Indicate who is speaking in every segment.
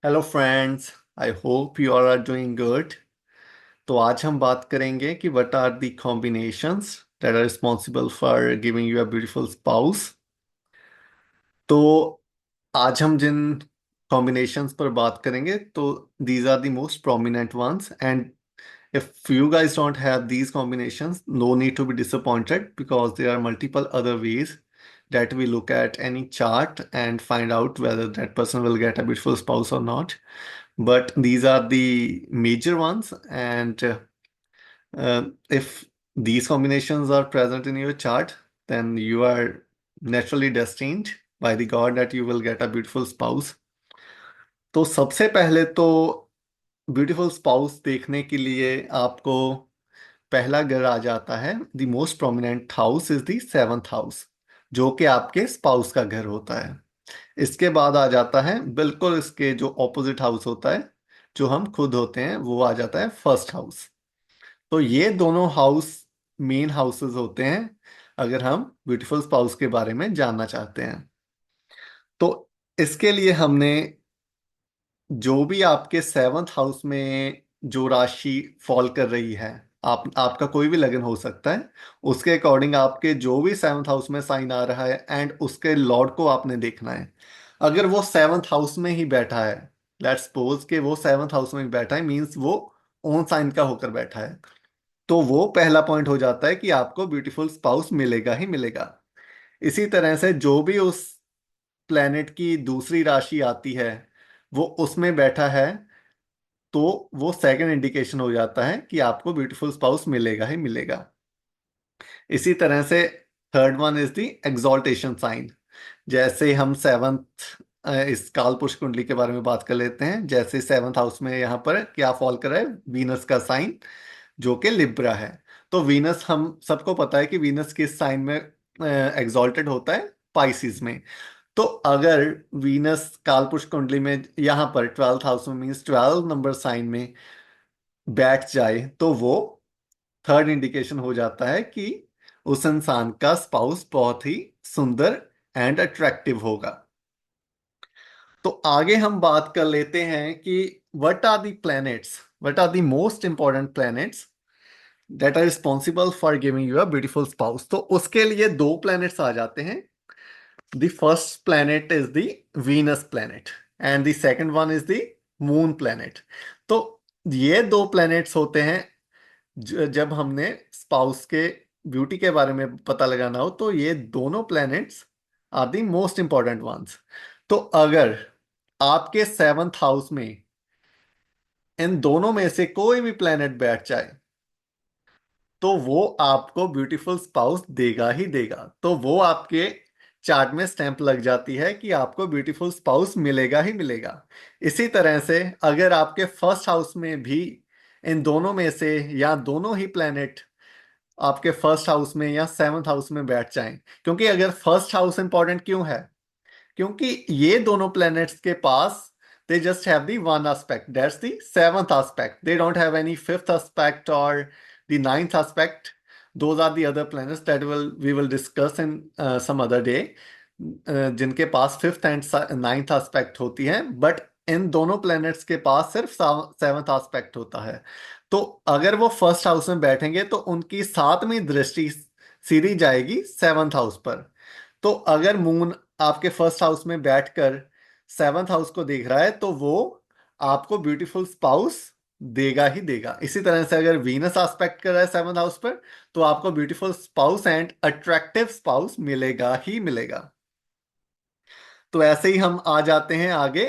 Speaker 1: Hello friends, I hope you all are doing good. तो आज हम बात करेंगे कि what are the combinations that are responsible for giving you a beautiful spouse. तो आज हम जिन कॉम्बिनेशंस पर बात करेंगे तो these are the most prominent ones, and if you guys don't have these combinations, no need to be disappointed because there are multiple other ways that we look at any chart and find out whether that person will get a beautiful spouse or not. But these are the major ones, and if these combinations are present in your chart, then you are naturally destined by the God that you will get a beautiful spouse. तो सबसे पहले तो beautiful spouse देखने के लिए आपको पहला घर आ जाता है। The most prominent house is the seventh house, जो कि आपके स्पाउस का घर होता है। इसके बाद आ जाता है बिल्कुल इसके जो ऑपोजिट हाउस होता है, जो हम खुद होते हैं, वो आ जाता है फर्स्ट हाउस। तो ये दोनों हाउस मेन हाउसेस होते हैं अगर हम ब्यूटीफुल स्पाउस के बारे में जानना चाहते हैं। तो इसके लिए हमने जो भी आपके सेवंथ हाउस में जो राशि फॉल कर रही है, आपका कोई भी लगन हो सकता है, उसके अकॉर्डिंग आपके जो भी सेवंथ हाउस में साइन आ रहा है एंड उसके लॉर्ड को आपने देखना है। अगर वो सेवंथ हाउस में ही बैठा है, लेट्स सपोज कि वो सेवंथ हाउस में ही बैठा है, मींस वो ओन साइन का होकर बैठा है, तो वो पहला पॉइंट हो जाता है कि आपको ब्यूटीफुल स्पाउस मिलेगा ही मिलेगा। इसी तरह से जो भी उस प्लेनेट की दूसरी राशि आती है वो उसमें बैठा है, तो वो सेकंड इंडिकेशन हो जाता है कि आपको ब्यूटीफुल स्पाउस मिलेगा ही मिलेगा। इसी तरह से third one is the exaltation sign. जैसे हम सेवंथ इस काल पुरुष कुंडली के बारे में बात कर लेते हैं। जैसे सेवंथ हाउस में यहाँ पर क्या फॉल कर रहा है, वीनस का साइन, जो कि लिब्रा है। तो वीनस, हम सबको पता है कि वीनस किस साइन में एग्जॉल्टेड होता है, पाइसिस में। तो अगर वीनस कालपुरुष कुंडली में यहाँ पर ट्वेल्थ हाउस में, मीन्स 12 नंबर साइन में बैठ जाए, तो वो थर्ड इंडिकेशन हो जाता है कि उस इंसान का स्पाउस बहुत ही सुंदर एंड अट्रैक्टिव होगा। तो आगे हम बात कर लेते हैं कि what are the planets, what are the most important planets that are responsible for giving you a beautiful spouse. तो उसके लिए दो प्लैनेट्स आ जाते हैं। The first planet is the Venus planet and the second one is the Moon planet. तो ये दो planets होते हैं जब हमने स्पाउस के ब्यूटी के बारे में पता लगाना हो, तो ये दोनों planets are the most important ones। तो अगर आपके सेवंथ हाउस में इन दोनों में से कोई भी planet बैठ जाए, तो वो आपको ब्यूटीफुल स्पाउस देगा ही देगा। तो वो आपके चार्ट में स्टैंप लग जाती है कि आपको ब्यूटीफुल स्पाउस मिलेगा ही मिलेगा। इसी तरह से अगर आपके फर्स्ट हाउस में भी इन दोनों में से या दोनों ही प्लेनेट आपके फर्स्ट हाउस में या सेवंथ हाउस में बैठ जाएं, क्योंकि अगर फर्स्ट हाउस इंपॉर्टेंट क्यों है, क्योंकि ये दोनों planets के पास they just have the one aspect, that's the seventh aspect, they don't have any fifth aspect or the ninth aspect. Those are the other planets that we will discuss in some other day, जिनके पास fifth and ninth aspect होती है, but in दोनों planets के पास सिर्फ seventh aspect होता है। तो अगर वो फर्स्ट हाउस में बैठेंगे तो उनकी सातवीं दृष्टि सीधी जाएगी सेवंथ हाउस पर। तो अगर मून आपके फर्स्ट हाउस में बैठकर सेवंथ हाउस को देख रहा है, तो वो आपको ब्यूटीफुल स्पाउस देगा ही देगा। इसी तरह से अगर वीनस एस्पेक्ट कर रहा है सेवंथ हाउस पर, तो आपको beautiful spouse and attractive spouse मिलेगा ही मिलेगा। तो ऐसे ही हम आ जाते हैं आगे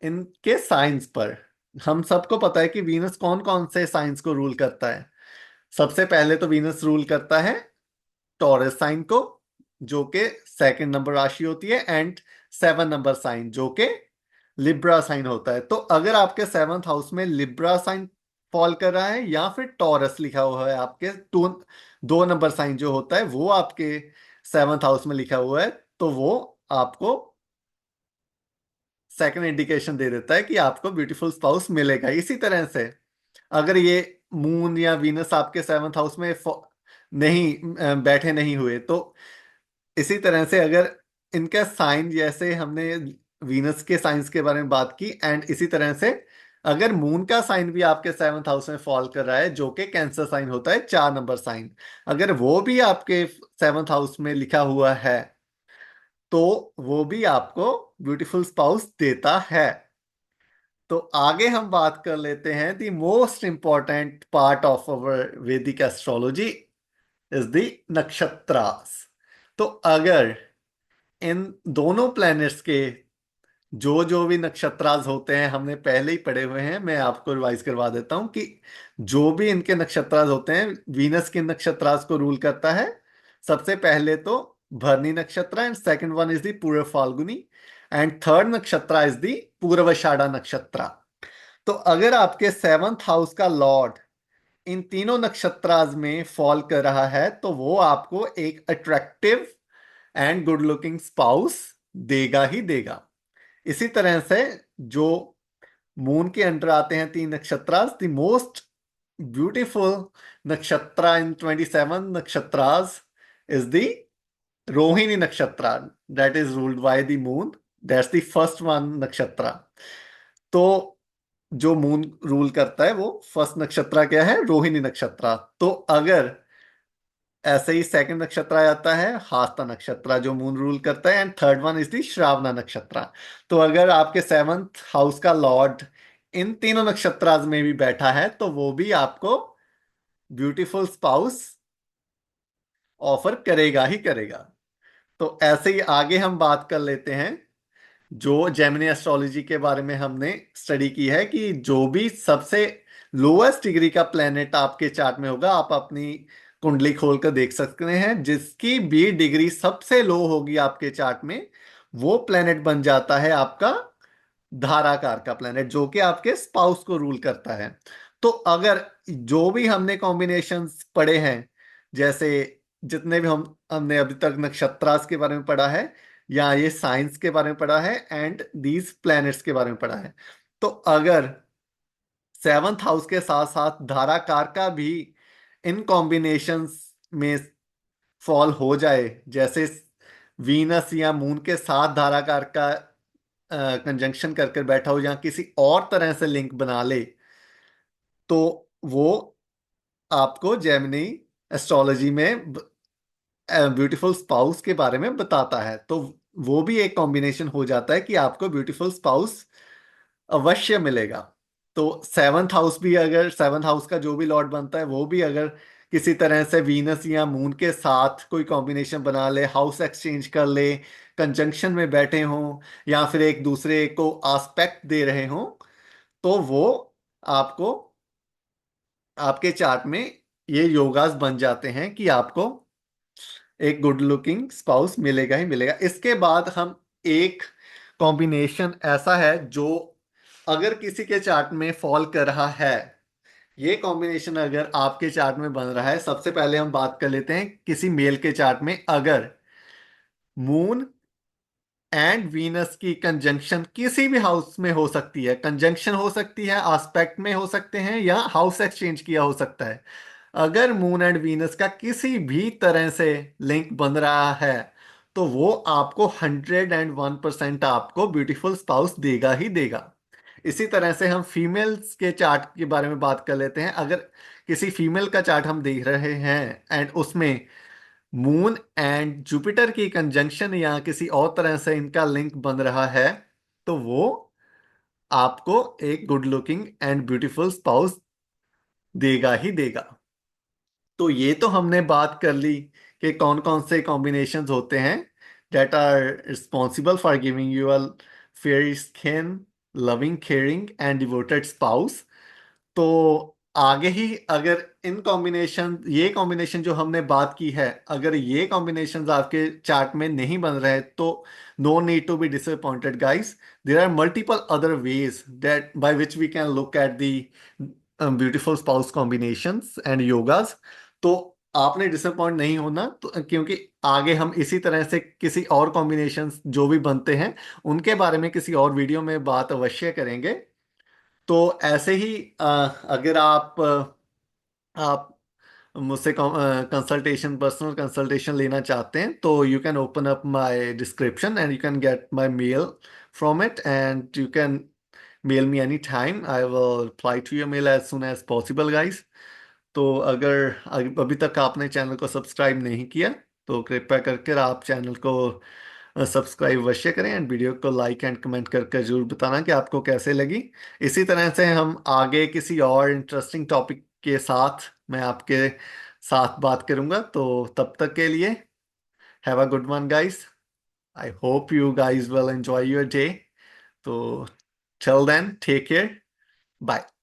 Speaker 1: इनके साइंस पर। हम सबको पता है कि वीनस कौन कौन से साइंस को रूल करता है। सबसे पहले तो वीनस रूल करता है टॉरस साइन को, जो कि सेकंड नंबर राशि होती है, एंड सेवन नंबर साइन जो कि लिब्रा साइन होता है। तो अगर आपके सेवंथ हाउस में लिब्रा साइन फॉल कर रहा है या फिर टॉरस लिखा हुआ है, आपके दो नंबर साइन जो होता है वो आपके सेवंथ हाउस में लिखा हुआ है, तो वो आपको सेकंड इंडिकेशन दे देता है कि आपको ब्यूटीफुल स्पाउस मिलेगा। इसी तरह से अगर ये मून या वीनस आपके सेवंथ हाउस में नहीं बैठे नहीं हुए, तो इसी तरह से अगर इनका साइन, जैसे हमने वीनस के साइंस के बारे में बात की, एंड इसी तरह से अगर मून का साइन भी आपके 7th हाउस में फॉल कर रहा है, जो कि कैंसर साइन होता है, 4 नंबर साइन, अगर वो भी आपके 7th हाउस में लिखा हुआ है तो वो भी आपको ब्यूटीफुल स्पाउस देता है। तो आगे हम बात कर लेते हैं, the most important part of our वैदिक एस्ट्रोलॉजी इज द नक्षत्रास। तो अगर इन दोनों प्लैनेट्स के जो जो भी नक्षत्रास होते हैं, हमने पहले ही पढ़े हुए हैं, मैं आपको रिवाइज करवा देता हूं कि जो भी इनके नक्षत्रास होते हैं, वीनस के नक्षत्रास को रूल करता है सबसे पहले तो भरणी नक्षत्र, and second one is the पूर्व फाल्गुनी, एंड थर्ड नक्षत्र इज द पूर्वषाढ़ा नक्षत्र। तो अगर आपके 7th हाउस का लॉर्ड इन तीनों नक्षत्रास में फॉल कर रहा है तो वो आपको एक attractive and good looking spouse देगा ही देगा। इसी तरह से जो मून के अंडर आते हैं 3 नक्षत्रास, द मोस्ट ब्यूटीफुल नक्षत्र इन 27 नक्षत्रास इज द रोहिणी नक्षत्र, that is ruled by the moon, that's the first one नक्षत्र। तो जो मून रूल करता है वो फर्स्ट नक्षत्र क्या है, रोहिणी नक्षत्र। तो अगर ऐसे ही सेकंड नक्षत्र आ जाता है हास्ता नक्षत्र, जो मून रूल करता है, and third one is the Shravana नक्षत्र। तो अगर आपके 7th हाउस का लॉर्ड इन तीनों नक्षत्रास में भी बैठा है तो वो भी आपको ब्यूटीफुल स्पाउस ऑफर करेगा ही करेगा। तो ऐसे ही आगे हम बात कर लेते हैं, जो जेमिनी एस्ट्रोलॉजी के बारे में हमने स्टडी की है कि जो भी सबसे लोएस्ट डिग्री का प्लेनेट आपके चार्ट में होगा, आप अपनी कुंडली खोल कर देख सकते हैं, जिसकी भी डिग्री सबसे लो होगी आपके चार्ट में, वो प्लेनेट बन जाता है आपका धाराकार का प्लेनेट, जो कि आपके स्पाउस को रूल करता है। तो अगर जो भी हमने कॉम्बिनेशंस पढ़े हैं, जैसे जितने भी हमने अभी तक नक्षत्रास के बारे में पढ़ा है, या ये साइंस के बारे में पढ़ा है, एंड दीज प्लैनेट्स के बारे में पढ़ा है, तो अगर 7th हाउस के साथ साथ धाराकार का भी इन कॉम्बिनेशंस में फॉल हो जाए, जैसे वीनस या मून के साथ धाराकार का कंजंक्शन करके बैठा हो, या किसी और तरह से लिंक बना ले, तो वो आपको जेमिनी एस्ट्रोलॉजी में ब्यूटीफुल स्पाउस के बारे में बताता है। तो वो भी एक कॉम्बिनेशन हो जाता है कि आपको ब्यूटीफुल स्पाउस अवश्य मिलेगा। तो 7th हाउस भी, अगर 7th हाउस का जो भी लॉर्ड बनता है वो भी अगर किसी तरह से वीनस या मून के साथ कोई कॉम्बिनेशन बना ले, हाउस एक्सचेंज कर ले, कंजंक्शन में बैठे हों, या फिर एक दूसरे को आस्पेक्ट दे रहे हों, तो वो आपको आपके चार्ट में ये योगास बन जाते हैं कि आपको एक गुड लुकिंग स्पाउस मिलेगा ही मिलेगा। इसके बाद हम एक कॉम्बिनेशन ऐसा है जो अगर किसी के चार्ट में फॉल कर रहा है, ये कॉम्बिनेशन अगर आपके चार्ट में बन रहा है, सबसे पहले हम बात कर लेते हैं किसी मेल के चार्ट में अगर मून एंड वीनस की कंजंक्शन किसी भी हाउस में हो सकती है, कंजंक्शन हो सकती है, आस्पेक्ट में हो सकते हैं, या हाउस एक्सचेंज किया हो सकता है। अगर मून एंड वीनस का किसी भी तरह से लिंक बन रहा है तो वो आपको 101% आपको ब्यूटीफुल स्पाउस देगा ही देगा। इसी तरह से हम फीमेल्स के चार्ट के बारे में बात कर लेते हैं। अगर किसी फीमेल का चार्ट हम देख रहे हैं एंड उसमें मून एंड जुपिटर की कंजंक्शन या किसी और तरह से इनका लिंक बन रहा है, तो वो आपको एक good looking and beautiful spouse देगा ही देगा। तो ये तो हमने बात कर ली कि कौन कौन से कॉम्बिनेशंस होते हैं that are responsible for giving you a fairy skin, loving, caring and devoted spouse। तो आगे ही अगर इन कॉम्बिनेशन, ये कॉम्बिनेशन जो हमने बात की है, अगर ये कॉम्बिनेशंस आपके चार्ट में नहीं बन रहे तो no need to be disappointed guys, there are multiple other ways that by which we can look at the beautiful spouse combinations and yogas. तो आपने डिसअपॉइंट नहीं होना, तो क्योंकि आगे हम इसी तरह से किसी और कॉम्बिनेशंस जो भी बनते हैं उनके बारे में किसी और वीडियो में बात अवश्य करेंगे। तो ऐसे ही अगर आप मुझसे कंसल्टेशन, पर्सनल कंसल्टेशन लेना चाहते हैं तो you can open up my description and you can get my mail from it, and you can mail me anytime. I will reply to your mail as soon as possible, guys. तो अगर अभी तक आपने channel को subscribe नहीं किया तो कृपया करके आप चैनल को सब्सक्राइब अवश्य करें, एंड वीडियो को लाइक एंड कमेंट करके जरूर बताना कि आपको कैसे लगी। इसी तरह से हम आगे किसी और इंटरेस्टिंग टॉपिक के साथ मैं आपके साथ बात करूंगा। तो तब तक के लिए have a good one guys. I hope you guys will enjoy your day. तो till then, take care. Bye.